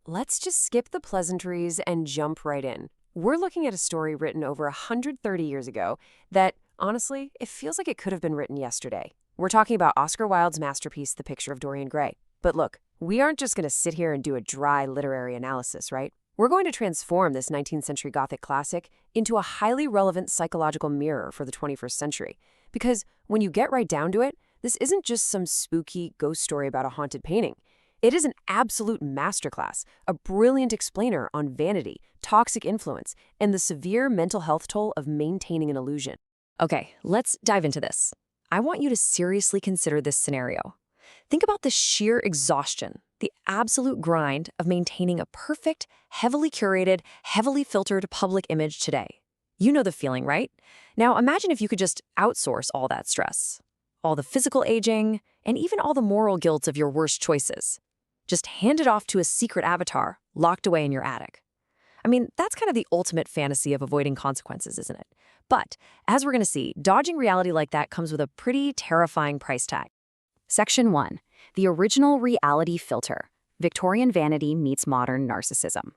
Let's just skip the pleasantries and jump right in. We're looking at a story written over 130 years ago that, honestly, it feels like it could have been written yesterday. We're talking about Oscar Wilde's masterpiece, The Picture of Dorian Gray. But look, we aren't just going to sit here and do a dry literary analysis, right? We're going to transform this 19th century Gothic classic into a highly relevant psychological mirror for the 21st century. Because when you get right down to it, this isn't just some spooky ghost story about a haunted painting. It is an absolute masterclass, a brilliant explainer on vanity, toxic influence, and the severe mental health toll of maintaining an illusion. Okay, let's dive into this. I want you to seriously consider this scenario. Think about the sheer exhaustion, the absolute grind of maintaining a perfect, heavily curated, heavily filtered public image today. You know the feeling, right? Now imagine if you could just outsource all that stress, all the physical aging, and even all the moral guilt of your worst choices. Just hand it off to a secret avatar locked away in your attic. I mean, that's kind of the ultimate fantasy of avoiding consequences, isn't it? But, as we're going to see, dodging reality like that comes with a pretty terrifying price tag. Section 1. The original reality filter. Victorian vanity meets modern narcissism.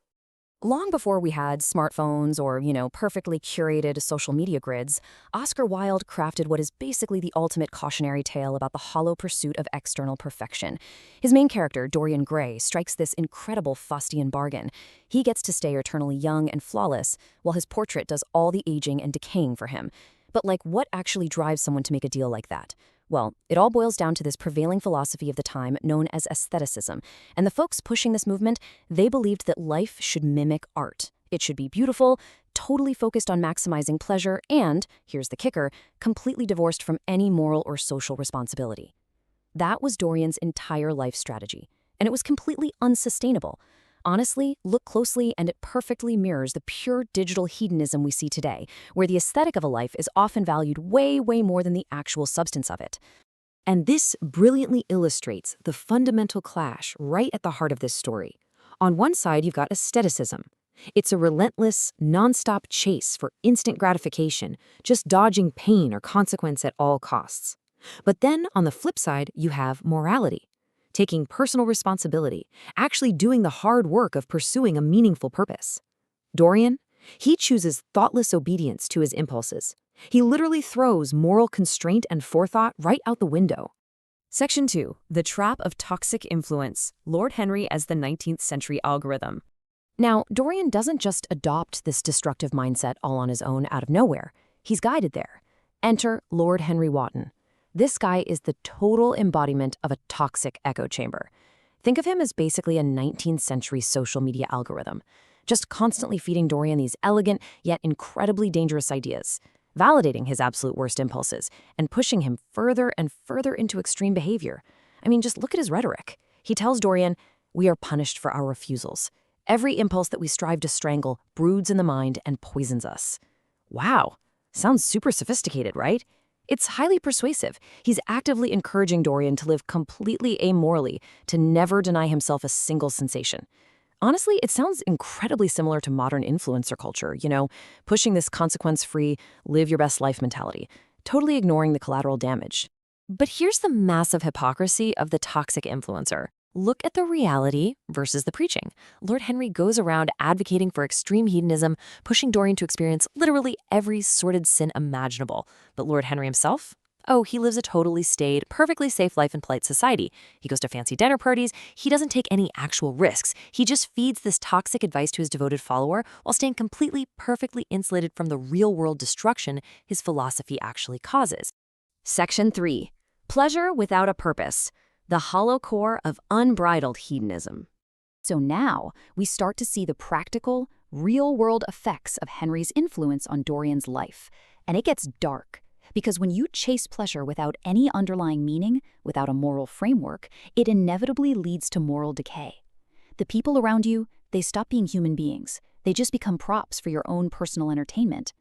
Long before we had smartphones or, perfectly curated social media grids, Oscar Wilde crafted what is basically the ultimate cautionary tale about the hollow pursuit of external perfection. His main character, Dorian Gray, strikes this incredible Faustian bargain. He gets to stay eternally young and flawless, while his portrait does all the aging and decaying for him. But what actually drives someone to make a deal like that? Well, it all boils down to this prevailing philosophy of the time known as aestheticism. And the folks pushing this movement, they believed that life should mimic art. It should be beautiful, totally focused on maximizing pleasure, and, here's the kicker, completely divorced from any moral or social responsibility. That was Dorian's entire life strategy, and it was completely unsustainable. Honestly, look closely and it perfectly mirrors the pure digital hedonism we see today, where the aesthetic of a life is often valued way, way more than the actual substance of it. And this brilliantly illustrates the fundamental clash right at the heart of this story. On one side, you've got aestheticism. It's a relentless, nonstop chase for instant gratification, just dodging pain or consequence at all costs. But then, on the flip side, you have morality. Taking personal responsibility, actually doing the hard work of pursuing a meaningful purpose. Dorian, he chooses thoughtless obedience to his impulses. He literally throws moral constraint and forethought right out the window. Section 2. The Trap of Toxic Influence. Lord Henry as the 19th Century Algorithm. Now, Dorian doesn't just adopt this destructive mindset all on his own out of nowhere. He's guided there. Enter Lord Henry Wotton. This guy is the total embodiment of a toxic echo chamber. Think of him as basically a 19th century social media algorithm, just constantly feeding Dorian these elegant yet incredibly dangerous ideas, validating his absolute worst impulses, and pushing him further and further into extreme behavior. I mean, just look at his rhetoric. He tells Dorian, "We are punished for our refusals. Every impulse that we strive to strangle broods in the mind and poisons us." Wow, sounds super sophisticated, right? It's highly persuasive. He's actively encouraging Dorian to live completely amorally, to never deny himself a single sensation. Honestly, it sounds incredibly similar to modern influencer culture, pushing this consequence-free, live your best life mentality, totally ignoring the collateral damage. But here's the massive hypocrisy of the toxic influencer. Look at the reality versus the preaching. Lord Henry goes around advocating for extreme hedonism, pushing Dorian to experience literally every sordid sin imaginable. But Lord Henry himself? Oh, he lives a totally staid, perfectly safe life in polite society. He goes to fancy dinner parties. He doesn't take any actual risks. He just feeds this toxic advice to his devoted follower while staying completely, perfectly insulated from the real-world destruction his philosophy actually causes. Section 3. Pleasure without a purpose. The hollow core of unbridled hedonism. So now we start to see the practical, real-world effects of Henry's influence on Dorian's life. And it gets dark, because when you chase pleasure without any underlying meaning, without a moral framework, it inevitably leads to moral decay. The people around you, they stop being human beings. They just become props for your own personal entertainment.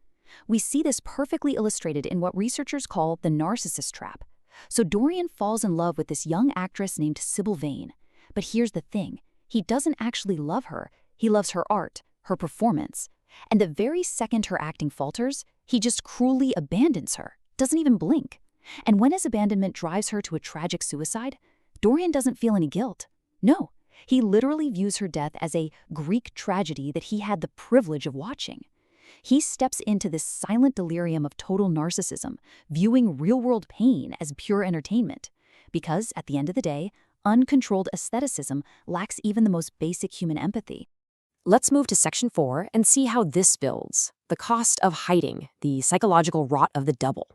We see this perfectly illustrated in what researchers call the narcissist trap. So Dorian falls in love with this young actress named Sybil Vane. But here's the thing. He doesn't actually love her. He loves her art, her performance. And the very second her acting falters, he just cruelly abandons her, doesn't even blink. And when his abandonment drives her to a tragic suicide, Dorian doesn't feel any guilt. No, He literally views her death as a Greek tragedy that he had the privilege of watching. He steps into this silent delirium of total narcissism, viewing real-world pain as pure entertainment. Because, at the end of the day, uncontrolled aestheticism lacks even the most basic human empathy. Let's move to Section 4 and see how this builds. The cost of hiding, the psychological rot of the double.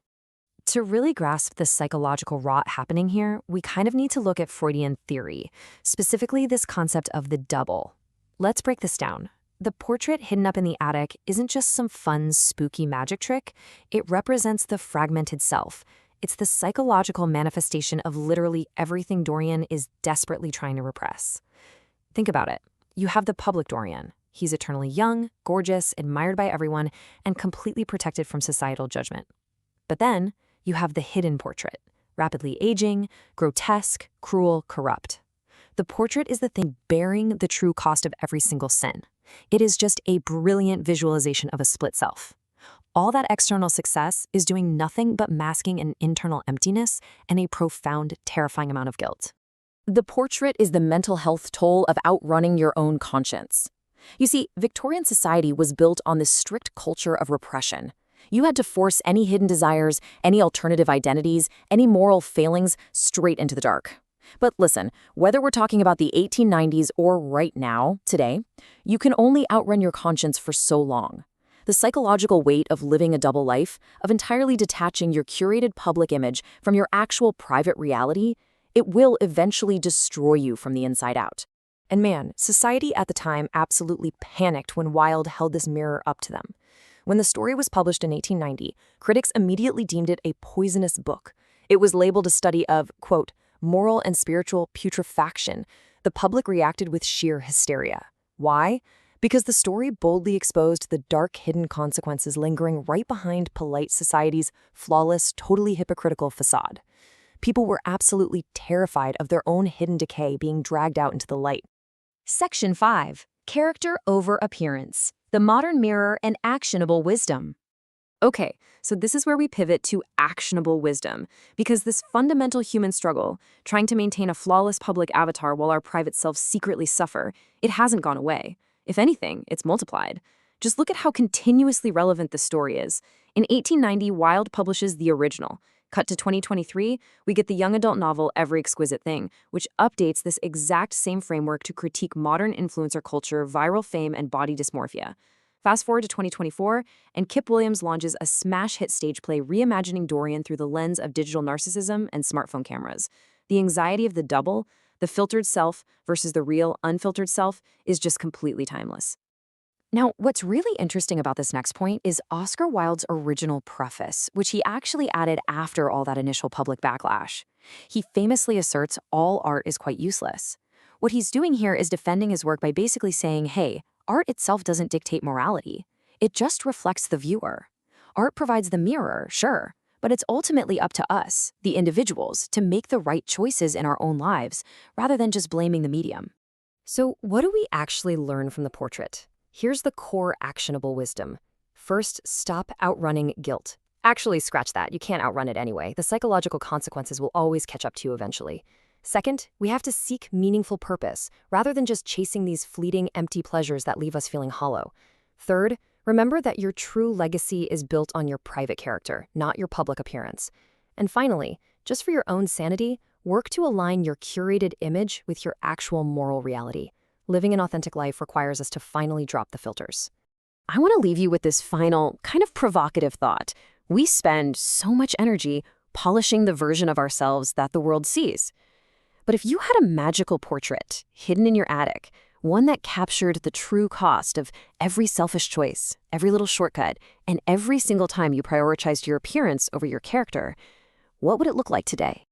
To really grasp the psychological rot happening here, we kind of need to look at Freudian theory, specifically this concept of the double. Let's break this down. The portrait hidden up in the attic isn't just some fun, spooky magic trick. It represents the fragmented self. It's the psychological manifestation of literally everything Dorian is desperately trying to repress. Think about it. You have the public Dorian. He's eternally young, gorgeous, admired by everyone, and completely protected from societal judgment. But then, you have the hidden portrait, rapidly aging, grotesque, cruel, corrupt. The portrait is the thing bearing the true cost of every single sin. It is just a brilliant visualization of a split self. All that external success is doing nothing but masking an internal emptiness and a profound, terrifying amount of guilt. The portrait is the mental health toll of outrunning your own conscience. You see, Victorian society was built on this strict culture of repression. You had to force any hidden desires, any alternative identities, any moral failings straight into the dark. But listen, whether we're talking about the 1890s or right now, today, you can only outrun your conscience for so long. The psychological weight of living a double life, of entirely detaching your curated public image from your actual private reality, it will eventually destroy you from the inside out. And man, society at the time absolutely panicked when Wilde held this mirror up to them. When the story was published in 1890, critics immediately deemed it a poisonous book. It was labeled a study of, quote, moral and spiritual putrefaction. The public reacted with sheer hysteria. Why? Because the story boldly exposed the dark hidden consequences lingering right behind polite society's flawless, totally hypocritical facade. People were absolutely terrified of their own hidden decay being dragged out into the light. Section 5. Character over appearance. The modern mirror and actionable wisdom. Okay, so this is where we pivot to actionable wisdom, because this fundamental human struggle, trying to maintain a flawless public avatar while our private selves secretly suffer, it hasn't gone away. If anything, it's multiplied. Just look at how continuously relevant this story is. In 1890, Wilde publishes the original. Cut to 2023, we get the young adult novel Every Exquisite Thing, which updates this exact same framework to critique modern influencer culture, viral fame, and body dysmorphia. Fast forward to 2024, and Kip Williams launches a smash hit stage play reimagining Dorian through the lens of digital narcissism and smartphone cameras. The anxiety of the double, the filtered self versus the real, unfiltered self, is just completely timeless. Now, what's really interesting about this next point is Oscar Wilde's original preface, which he actually added after all that initial public backlash. He famously asserts all art is quite useless. What he's doing here is defending his work by basically saying, hey, art itself doesn't dictate morality. It just reflects the viewer. Art provides the mirror, sure, but it's ultimately up to us, the individuals, to make the right choices in our own lives, rather than just blaming the medium. So what do we actually learn from the portrait? Here's the core actionable wisdom. First, stop outrunning guilt. Actually, scratch that. You can't outrun it anyway. The psychological consequences will always catch up to you eventually. Second, we have to seek meaningful purpose, rather than just chasing these fleeting, empty pleasures that leave us feeling hollow. Third, remember that your true legacy is built on your private character, not your public appearance. And finally, just for your own sanity, work to align your curated image with your actual moral reality. Living an authentic life requires us to finally drop the filters. I want to leave you with this final, kind of provocative thought. We spend so much energy polishing the version of ourselves that the world sees. But if you had a magical portrait hidden in your attic, one that captured the true cost of every selfish choice, every little shortcut, and every single time you prioritized your appearance over your character, what would it look like today?